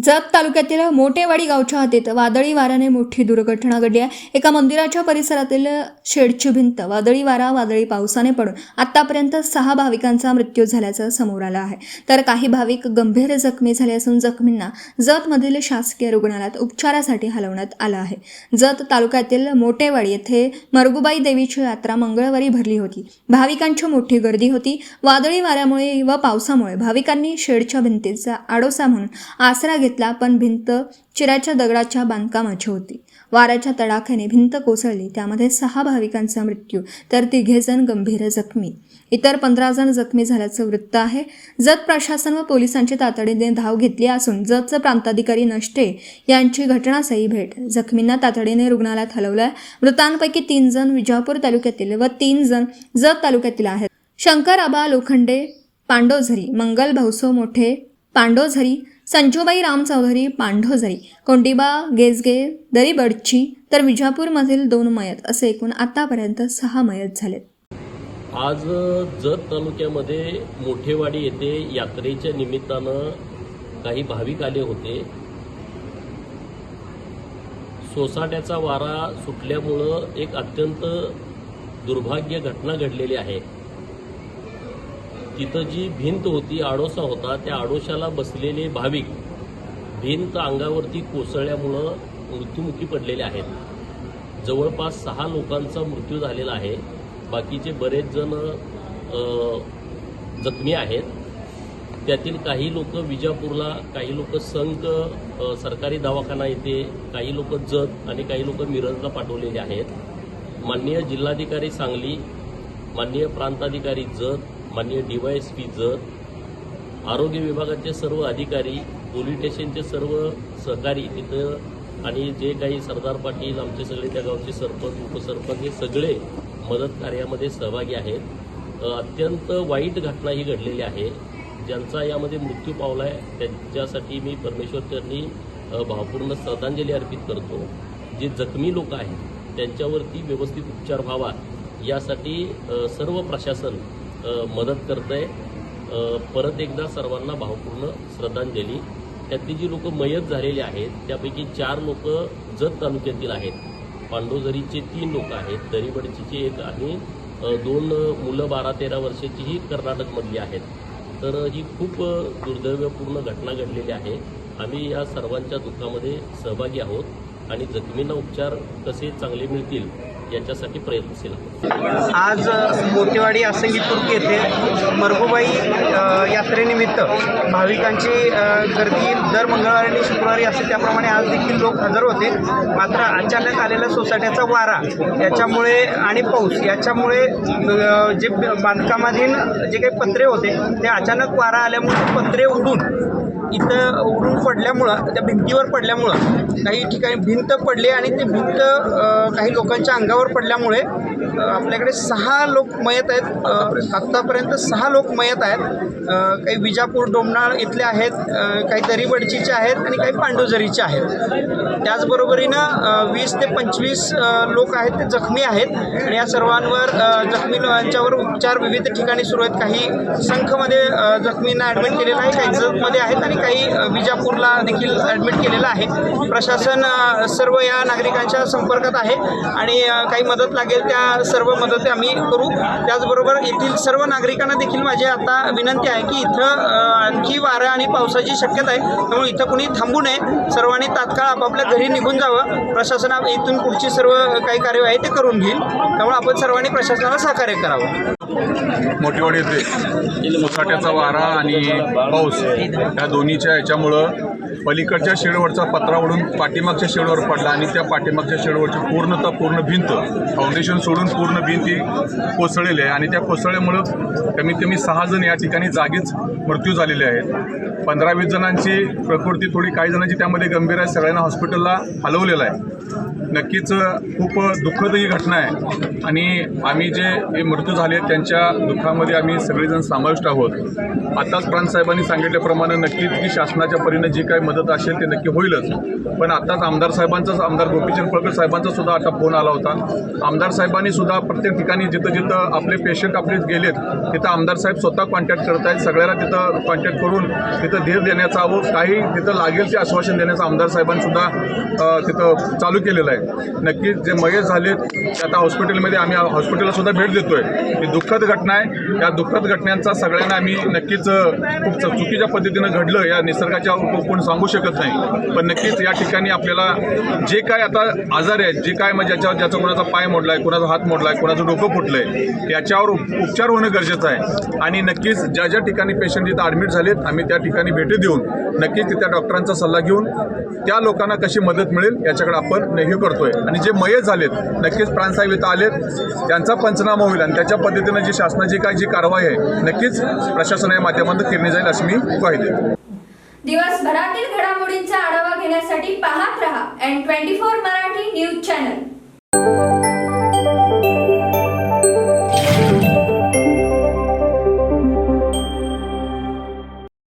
जत तालुक्यातील मोटेवाडी गावच्या हद्दीत वादळी वाऱ्याने मोठी दुर्घटना घडली आहे। एका मंदिराच्या परिसरातील शेडची भिंत वादळी वारा वादळी पावसाने पडून आतापर्यंत 6 भाविकांचा मृत्यू झाल्याचं समोर आलं आहे, तर काही भाविक गंभीर जखमी झाले असून जखमींना जतमधील शासकीय रुग्णालयात उपचारासाठी हलवण्यात आलं आहे। जत तालुक्यातील मोटेवाडी येथे मरगुबाई देवीची यात्रा मंगळवारी भरली होती। भाविकांची मोठी गर्दी होती। वादळी वाऱ्यामुळे व पावसामुळे भाविकांनी शेडच्या भिंतीचा आडोसा म्हणून आसरा घेतला, पण भिंत चिराच्या दगडाच्या बांधकामाची होती। वाऱ्याच्या तडाख्याने भिंत कोसळली, त्यामध्ये 6 भाविकांचा मृत्यू तर 3 जण गंभीर जखमी, इतर 15 जण जखमी झाल्याचं वृत्त आहे। जत प्रशासन व पोलिसांची तातडीने धाव घेतली असून जतचे प्रांताधिकारी नष्टे यांची घटनास्थळी भेट, जखमींना तातडीने रुग्णालयात हलवलं आहे। मृतांपैकी 3 जण विजापूर तालुक्यातील व 3 जण जत तालुक्यातील आहेत। शंकर आबा लोखंडे पांडोझरी, मंगल भाऊसो मोठे पांडोझरी, संजूबाई राम चौधरी पांढोझरी, कोंडिबा गेजगे दरीबडची, तर विजापूरमधील 2 मयत असे एकूण आतापर्यंत 6 मयत झालेत। आज जत तालुक्यामध्ये मोठेवाडी येथे यात्रेच्या निमित्तानं काही भाविक आले होते। सोसाट्याचा वारा सुटल्यामुळं एक अत्यंत दुर्भाग्य घटना घडलेली आहे। तिथं जी भिंत होती, आडोसा होता, त्या आडोशाला बसलेले भाविक भिंत अंगावरती कोसळल्यामुळं मृत्युमुखी पडलेले आहेत। जवळपास 6 लोकांचा मृत्यू झालेला आहे। बाकीचे बरेच जण जखमी आहेत। त्यातील काही लोक विजापूरला, काही लोक संक सरकारी दवाखाना येथे, काही लोक जत आणि काही लोक मिरजला पाठवलेले आहेत। माननीय जिल्हाधिकारी सांगली, माननीय प्रांताधिकारी जत, माननीय DYSP जत, आरोग्य विभागाचे सर्व अधिकारी, पोलीस स्टेशनचे सर्व सहकारी तिथं आणि जे काही सरदार पाटील, आमचे सगळे त्या गावचे सरपंच, उपसरपंच हे सगळे मदत कार्यामध्ये सहभागी आहेत। अत्यंत वाईट घटना ही घडलेली आहे। ज्यांचा यामध्ये मृत्यू पावला आहे त्यांच्यासाठी मी परमेश्वरचरणी भावपूर्ण श्रद्धांजली अर्पित करतो। जे जखमी लोक आहेत त्यांच्यावरती व्यवस्थित उपचार व्हावा यासाठी सर्व प्रशासन मदत करतंय। परत एकदा सर्वांना भावपूर्ण श्रद्धांजली। त्यातली जी लोक मयत झालेली आहेत त्यापैकी 4 लोक जत तालुक्यातील आहेत। पांडोझरीचे 3 लोक आहेत, दरीबडचीचे 1 आणि 2 मुलं 12-13 वर्षाची ही कर्नाटकमधली आहेत। तर ही खूप दुर्दैवपूर्ण घटना घडलेली आहे। आम्ही या सर्वांच्या दुःखामध्ये सहभागी आहोत आणि जखमींना उपचार कसे चांगले मिळतील याच्यासाठी प्रयत्नशील आहोत। आज मोठेवाडी आसंगीतुर्क येथे मरगुबाई यात्रेनिमित्त भाविकांची गर्दी दर मंगळवारी आणि शुक्रवारी असते, त्याप्रमाणे आज देखील लोक हजर होते। मात्र अचानक आलेला सोसाट्याचा वारा याच्यामुळे आणि पाऊस याच्यामुळे जे बांधकामाधीन जे काही पत्रे होते ते अचानक वारा आल्यामुळे पत्रे उडून पडल्यामुळं, त्या भिंतीवर पडल्यामुळं काही ठिकाणी भिंत पडली आणि ते भिंत काही लोकांच्या अंगावर पडल्यामुळे आपल्याकडे 6 लोक मयत आहेत। आत्तापर्यंत 6 लोक मयत आहेत। काही विजापूर डोमनाळ इथले आहेत, काही दरीबडचीचे आहेत आणि काही पांडोझरीचे आहेत। त्याचबरोबरीनं 20 ते 25 लोक आहेत ते जखमी आहेत आणि या सर्वांवर जखमींच्यावर उपचार विविध ठिकाणी सुरू आहेत। काही संखमध्ये जखमींना ॲडमिट केलेलं आहे, काही जतमध्ये आहेत आणि काही विजापूरला देखील ॲडमिट केलेलं आहे। प्रशासन सर्व या नागरिकांच्या संपर्कात आहे आणि काही मदत लागेल त्या सर्व मदती आम्ही करू। त्याचबरोबर येथील सर्व नागरिकांना देखील माझी आता विनंती आहे की इथं आणखी वारा आणि पावसाची शक्यता आहे, त्यामुळे इथं कुणी थांबू नये। सर्वांनी तात्काळ आपापल्या घरी निघून जावं। प्रशासन इथून पुढची सर्व काही कार्यवाही ते करून घेईल, त्यामुळे आपण सर्वांनी प्रशासनाला सहकार्य करावं। मोठेवाडी येथे सोसाट्याचा वारा आणि पाऊस या दोन्हीच्या याच्यामुळं पलीकडच्या शेडवरचा पत्रा उडून पाठीमागच्या शेडवर पडला आणि त्या पाठीमागच्या शेडवरची पूर्ण भिंत, फाउंडेशन सोडून पूर्ण भिंत ही कोसळलेली आहे आणि त्या कोसळल्यामुळं कमीत कमी 6 जण या ठिकाणी जागीच मृत्यू झालेले आहेत। 15-20 जणांची प्रकृती थोडी, काही जणांची त्यामध्ये गंभीर आहे। सगळ्यांना हॉस्पिटलला हलवलेलं आहे। नक्कीच खूप दुःखद ही घटना आहे आणि आम्ही जे मृत्यू झाले त्यांच्या यांच्या दुःखामध्ये आम्ही सगळेजण समाविष्ट आहोत. आताच प्रांतसाहेबांनी सांगितल्याप्रमाणे नक्कीच की शासनाच्या परीने जी काही मदत असेल ते नक्की होईलच. पण आताच आमदार साहेबांचाच, आमदार गोपीचंद पडळकर साहेबांचा सुद्धा आता फोन आला होता. आमदार साहेबांनी सुद्धा प्रत्येक ठिकाणी जिथं जिथं आपले पेशंट आपले गेलेत तिथं आमदार साहेब स्वतः कॉन्टॅक्ट करत आहेत. सगळ्याला तिथं कॉन्टॅक्ट करून तिथं धीर देण्याचा व काही तिथं लागेल ते आश्वासन देण्याचं आमदार साहेबांनी सुद्धा तिथं चालू केलेलं आहे. नक्कीच जे मयत झालेत ते आता हॉस्पिटलमध्ये आम्ही हॉस्पिटलला सुद्धा भेट देतोय. ही दुःखद घटना आहे. या दुःखद घटनांचा सगळ्यांना आम्ही नक्कीच खूप चुकीच्या पद्धतीनं घडलं या निसर्गाच्या कोण सांगू शकत नाही. पण नक्कीच या ठिकाणी आपल्याला जे काय आता आजार आहेत, जे काय म्हणजे ज्याचा कोणाचा पाय मोडला आहे, कोणाचा हात मोडला आहे, कोणाचं डोकं फुटलं आहे, याच्यावर उपचार होणं गरजेचं आहे. आणि नक्कीच ज्या ज्या ठिकाणी पेशंट इथं ॲडमिट झालेत आम्ही त्या ठिकाणी भेटी देऊन नक्कीच त्या डॉक्टरांचा सल्ला घेऊन त्या लोकांना कशी मदत मिळेल याच्याकडे आपण हे करतोय. आणि जे मयत झालेत नक्कीच प्राणसाहेब इथं आलेत, त्यांचा पंचनामा होईल आणि त्याच्या पद्धतीनं जी शासनाची काय जी कारवाई आहे नक्कीच प्रशासनाच्या माध्यमातून केली जाईल अशी मी ग्वाही देतो. दिवसभरातील घडामोडींचा आढावा घेण्यासाठी पाहत रहा N24 मराठी न्यूज चॅनल.